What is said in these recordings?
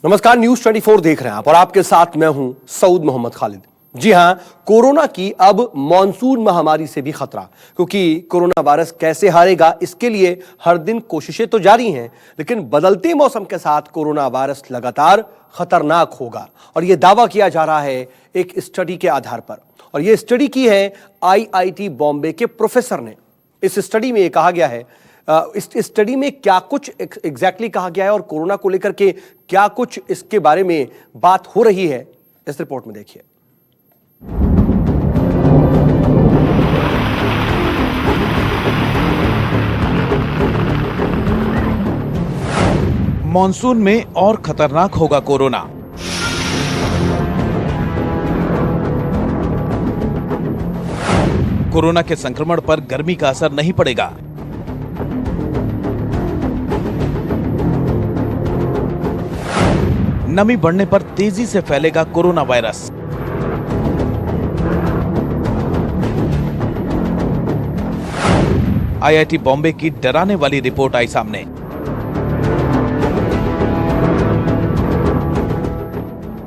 नमस्कार, न्यूज 24 देख रहे हैं आप और आपके साथ मैं हूं सऊद मोहम्मद खालिद। जी हां, कोरोना की अब मॉनसून महामारी से भी खतरा, क्योंकि कोरोना वायरस कैसे हारेगा इसके लिए हर दिन कोशिशें तो जारी हैं, लेकिन बदलते मौसम के साथ कोरोना वायरस लगातार खतरनाक होगा और यह दावा किया जा रहा है एक स्टडी के आधार पर। और यह स्टडी की है IIT बॉम्बे के प्रोफेसर ने। इस स्टडी में यह कहा गया है, इस स्टडी में क्या कुछ एग्जैक्टली कहा गया है और कोरोना को लेकर के क्या कुछ इसके बारे में बात हो रही है, इस रिपोर्ट में देखिए। मॉनसून में और खतरनाक होगा कोरोना। कोरोना के संक्रमण पर गर्मी का असर नहीं पड़ेगा। नमी बढ़ने पर तेजी से फैलेगा कोरोना वायरस। IIT बॉम्बे की डराने वाली रिपोर्ट आई सामने।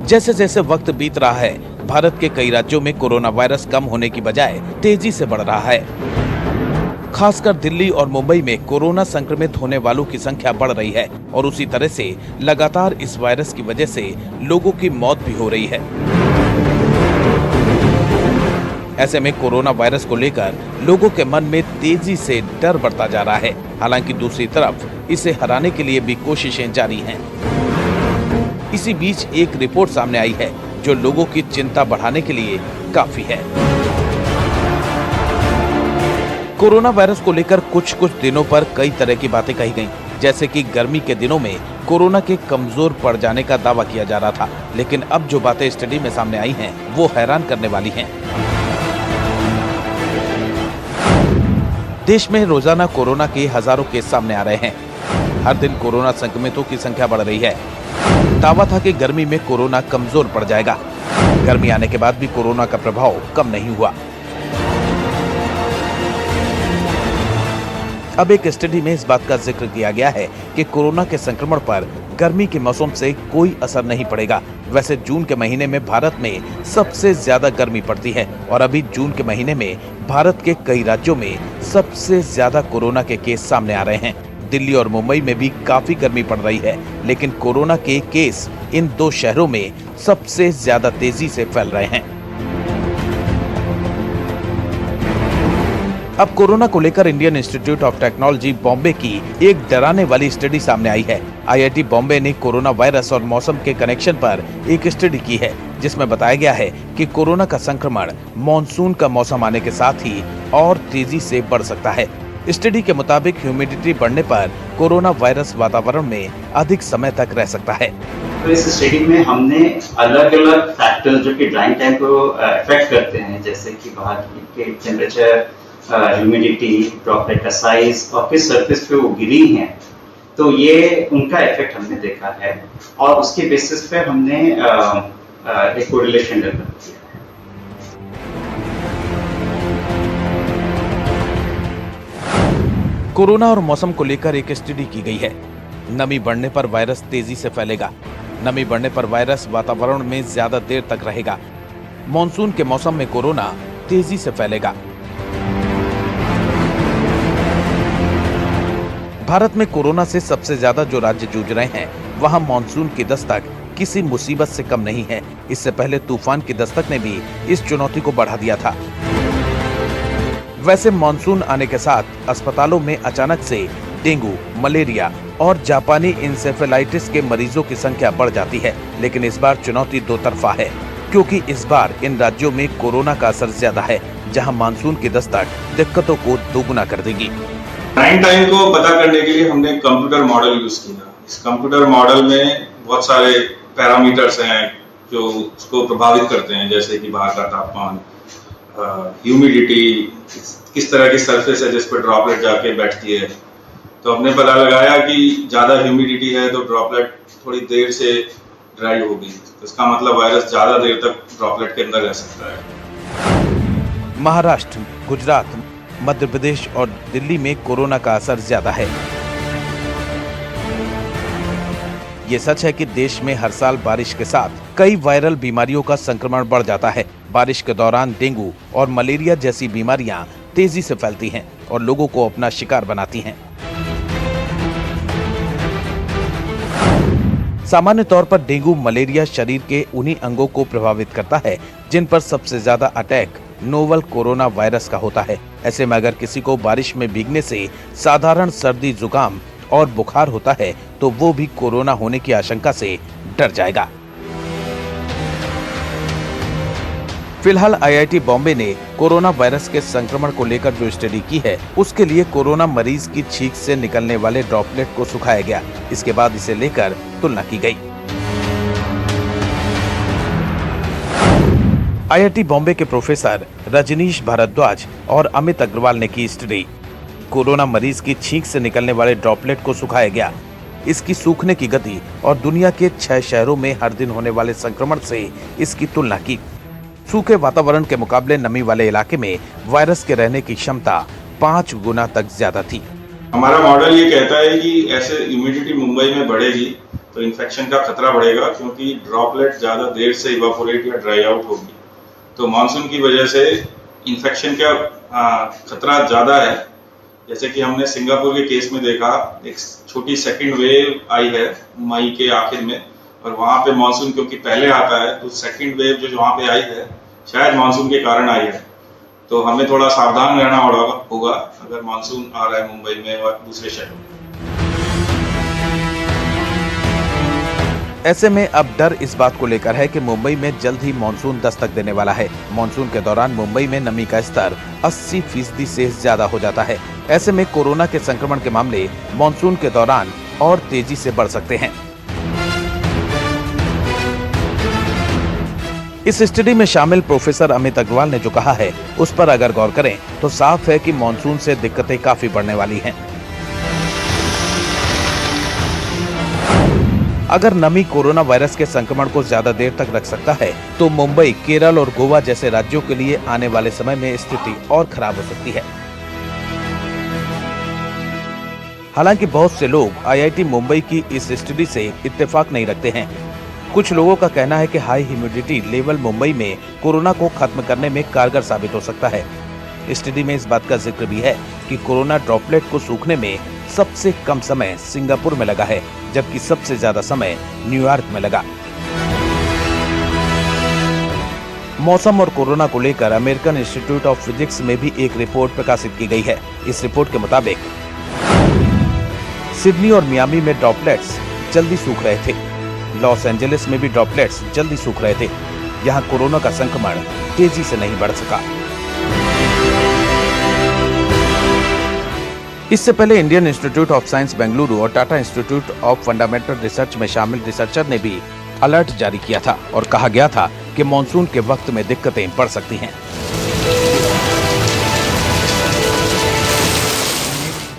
जैसे जैसे वक्त बीत रहा है, भारत के कई राज्यों में कोरोना वायरस कम होने की बजाय तेजी से बढ़ रहा है। खासकर दिल्ली और मुंबई में कोरोना संक्रमित होने वालों की संख्या बढ़ रही है और उसी तरह से लगातार इस वायरस की वजह से लोगों की मौत भी हो रही है। ऐसे में कोरोना वायरस को लेकर लोगों के मन में तेजी से डर बढ़ता जा रहा है। हालांकि दूसरी तरफ इसे हराने के लिए भी कोशिशें जारी हैं। इसी बीच एक रिपोर्ट सामने आई है जो लोगों की चिंता बढ़ाने के लिए काफी है। कोरोना वायरस को लेकर कुछ दिनों पर कई तरह की बातें कही गईं, जैसे कि गर्मी के दिनों में कोरोना के कमजोर पड़ जाने का दावा किया जा रहा था, लेकिन अब जो बातें स्टडी में सामने आई हैं, वो हैरान करने वाली हैं। देश में रोजाना कोरोना के हजारों केस सामने आ रहे हैं। हर दिन कोरोना संक्रमितों की संख्या बढ़ रही है। दावा था कि गर्मी में कोरोना कमजोर पड़ जाएगा। गर्मी आने के बाद भी कोरोना का प्रभाव कम नहीं हुआ। अब एक स्टडी में इस बात का जिक्र किया गया है कि कोरोना के संक्रमण पर गर्मी के मौसम से कोई असर नहीं पड़ेगा। वैसे जून के महीने में भारत में सबसे ज्यादा गर्मी पड़ती है और अभी जून के महीने में भारत के कई राज्यों में सबसे ज्यादा कोरोना के केस सामने आ रहे हैं। दिल्ली और मुंबई में भी काफी गर्मी पड़ रही है, लेकिन कोरोना के केस इन दो शहरों में सबसे ज्यादा तेजी से फैल रहे हैं। अब कोरोना को लेकर Indian Institute of technology Bombay की एक डराने वाली स्टडी सामने आई है। IIT बॉम्बे ने कोरोना वायरस और मौसम के कनेक्शन पर एक स्टडी की है, जिसमें बताया गया है कि कोरोना का संक्रमण मॉनसून का मौसम आने के साथ ही और तेजी से बढ़ सकता है। स्टडी के मुताबिक ह्यूमिडिटी बढ़ने पर कोरोना वायरस वातावरण में अधिक समय तक रह सकता है। तो इस स्टडी में हमने अलग अलग फैक्टर्स जो कि ड्राइंग टाइम को अफेक्ट करते हैं, जैसे कि बाहर के टेम्परेचर, ह्यूमिडिटी, ड्रॉपलेट का साइज और किस सरफेस पे वो गिरी हैं, तो ये उनका इफेक्ट हमने देखा है और उसके बेसिस पे हमने एक कोरिलेशन डेवलप किया है। कोरोना और मौसम को लेकर एक स्टडी की गई है। नमी बढ़ने पर वायरस तेजी से फैलेगा। नमी बढ़ने पर वायरस वातावरण में ज्यादा देर तक रहेगा। मॉनसून के मौसम में कोरोना तेजी से फैलेगा। भारत में कोरोना से सबसे ज्यादा जो राज्य जूझ रहे हैं, वहां मॉनसून की दस्तक किसी मुसीबत से कम नहीं है। इससे पहले तूफान की दस्तक ने भी इस चुनौती को बढ़ा दिया था। वैसे मॉनसून आने के साथ अस्पतालों में अचानक से डेंगू, मलेरिया और जापानी इंसेफेलाइटिस के मरीजों की संख्या बढ़ जाती है, लेकिन इस बार चुनौती दो तरफा है, क्योंकि इस बार इन राज्यों में कोरोना का असर ज्यादा है, जहां मानसून की दस्तक दिक्कतों को दोगुना कर देगी। टाइम को पता करने के लिए हमने कंप्यूटर मॉडल यूज किया। इस कंप्यूटर मॉडल में बहुत सारे पैरामीटर्स हैं जो उसको प्रभावित करते हैं, जैसे कि बाहर का तापमान, ह्यूमिडिटी, किस तरह की सरफेस है जिस पर ड्रॉपलेट जाके बैठती है। तो हमने पता लगाया कि ज्यादा ह्यूमिडिटी है तो ड्रॉपलेट थोड़ी देर से ड्राई होगी, तो इसका मतलब वायरस ज्यादा देर तक ड्रॉपलेट के अंदर रह सकता है। महाराष्ट्र, गुजरात, मध्य प्रदेश और दिल्ली में कोरोना का असर ज्यादा है। ये सच है कि देश में हर साल बारिश के साथ कई वायरल बीमारियों का संक्रमण बढ़ जाता है। बारिश के दौरान डेंगू और मलेरिया जैसी बीमारियां तेजी से फैलती हैं और लोगों को अपना शिकार बनाती हैं। सामान्य तौर पर डेंगू मलेरिया शरीर के उन्हीं अंगों को प्रभावित करता है जिन पर सबसे ज्यादा अटैक नोवल कोरोना वायरस का होता है। ऐसे में अगर किसी को बारिश में भीगने से साधारण सर्दी जुकाम और बुखार होता है तो वो भी कोरोना होने की आशंका से डर जाएगा। फिलहाल आईआईटी बॉम्बे ने कोरोना वायरस के संक्रमण को लेकर जो स्टडी की है उसके लिए कोरोना मरीज की छींक से निकलने वाले ड्रॉपलेट को सुखाया गया। इसके बाद इसे लेकर तुलना की गई। आईआईटी बॉम्बे के प्रोफेसर रजनीश भारद्वाज और अमित अग्रवाल ने की स्टडी। कोरोना मरीज की छींक से निकलने वाले ड्रॉपलेट को सुखाया गया। इसकी सूखने की गति और दुनिया के 6 शहरों में हर दिन होने वाले संक्रमण से इसकी तुलना की। सूखे वातावरण के मुकाबले नमी वाले इलाके में वायरस के रहने की क्षमता 5 गुना तक ज्यादा थी। हमारा मॉडल ये कहता है कि ऐसे ह्यूमिडिटी मुंबई में बढ़ेगी तो इन्फेक्शन का खतरा बढ़ेगा, क्योंकि ड्रॉपलेट ज्यादा देर से इवापोरेट या ड्राई आउट होगी। तो मानसून की वजह से इन्फेक्शन का खतरा ज्यादा है। जैसे कि हमने सिंगापुर के केस में देखा, एक छोटी सेकंड वेव आई है मई के आखिर में, और वहां पे मानसून क्योंकि पहले आता है तो सेकंड वेव जो वहां पे आई है शायद मानसून के कारण आई है। तो हमें थोड़ा सावधान रहना होगा अगर मानसून आ रहा है मुंबई में और दूसरे शहरों में। ऐसे में अब डर इस बात को लेकर है कि मुंबई में जल्द ही मानसून दस्तक देने वाला है। मानसून के दौरान मुंबई में नमी का स्तर 80% से ज्यादा हो जाता है। ऐसे में कोरोना के संक्रमण के मामले मानसून के दौरान और तेजी से बढ़ सकते हैं। इस स्टडी में शामिल प्रोफेसर अमित अग्रवाल ने जो कहा है उस पर अगर गौर करें तो साफ है कि मानसून से दिक्कतें काफी बढ़ने वाली हैं। अगर नमी कोरोना वायरस के संक्रमण को ज्यादा देर तक रख सकता है तो मुंबई, केरल और गोवा जैसे राज्यों के लिए आने वाले समय में स्थिति और खराब हो सकती है। हालांकि बहुत से लोग आईआईटी मुंबई की इस स्टडी से इत्तेफाक नहीं रखते हैं। कुछ लोगों का कहना है कि हाई ह्यूमिडिटी लेवल मुंबई में कोरोना को खत्म करने में कारगर साबित हो सकता है। स्टडी में इस बात का जिक्र भी है कि कोरोना ड्रॉपलेट को सूखने में सबसे कम समय सिंगापुर में लगा है, जबकि सबसे ज्यादा समय न्यूयॉर्क में लगा। मौसम और कोरोना को लेकर अमेरिकन इंस्टीट्यूट ऑफ फिजिक्स में भी एक रिपोर्ट प्रकाशित की गई है। इस रिपोर्ट के मुताबिक सिडनी और मियामी में ड्रॉपलेट्स जल्दी सूख रहे थे। लॉस एंजलिस में भी ड्रॉपलेट्स जल्दी सूख रहे थे। यहाँ कोरोना का संक्रमण तेजी से नहीं बढ़ सका। इससे पहले Indian Institute of Science Bengaluru और Tata Institute of Fundamental Research में शामिल रिसर्चर ने भी अलर्ट जारी किया था और कहा गया था कि मॉनसून के वक्त में दिक्कतें बढ़ सकती हैं।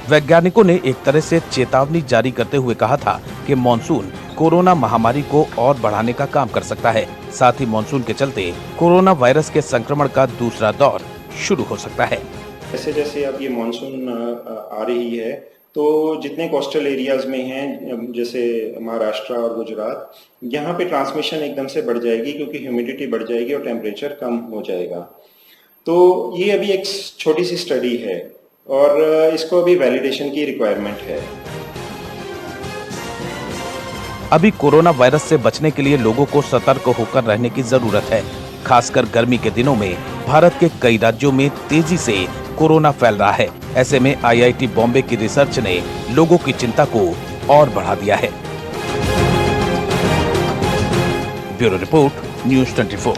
वैज्ञानिकों ने एक तरह से चेतावनी जारी करते हुए कहा था कि मॉनसून कोरोना महामारी को और बढ़ाने का काम कर सकता है। साथ ही मॉनसून के चलते कोरोना वायरस के संक्रमण का दूसरा दौर शुरू हो सकता है। जैसे जैसे अब ये मानसून आ रही है तो जितने कोस्टल एरियाज में हैं, जैसे महाराष्ट्र और गुजरात, यहाँ पे ट्रांसमिशन एकदम से बढ़ जाएगी क्योंकि ह्यूमिडिटी बढ़ जाएगी और टेम्परेचर कम हो जाएगा। तो ये अभी एक छोटी सी स्टडी है और इसको अभी वैलिडेशन की रिक्वायरमेंट है। अभी कोरोना वायरस से बचने के लिए लोगों को सतर्क होकर रहने की जरूरत है। खासकर गर्मी के दिनों में भारत के कई राज्यों में तेजी से कोरोना फैल रहा है। ऐसे में आईआईटी बॉम्बे की रिसर्च ने लोगों की चिंता को और बढ़ा दिया है। Bureau report, news 24।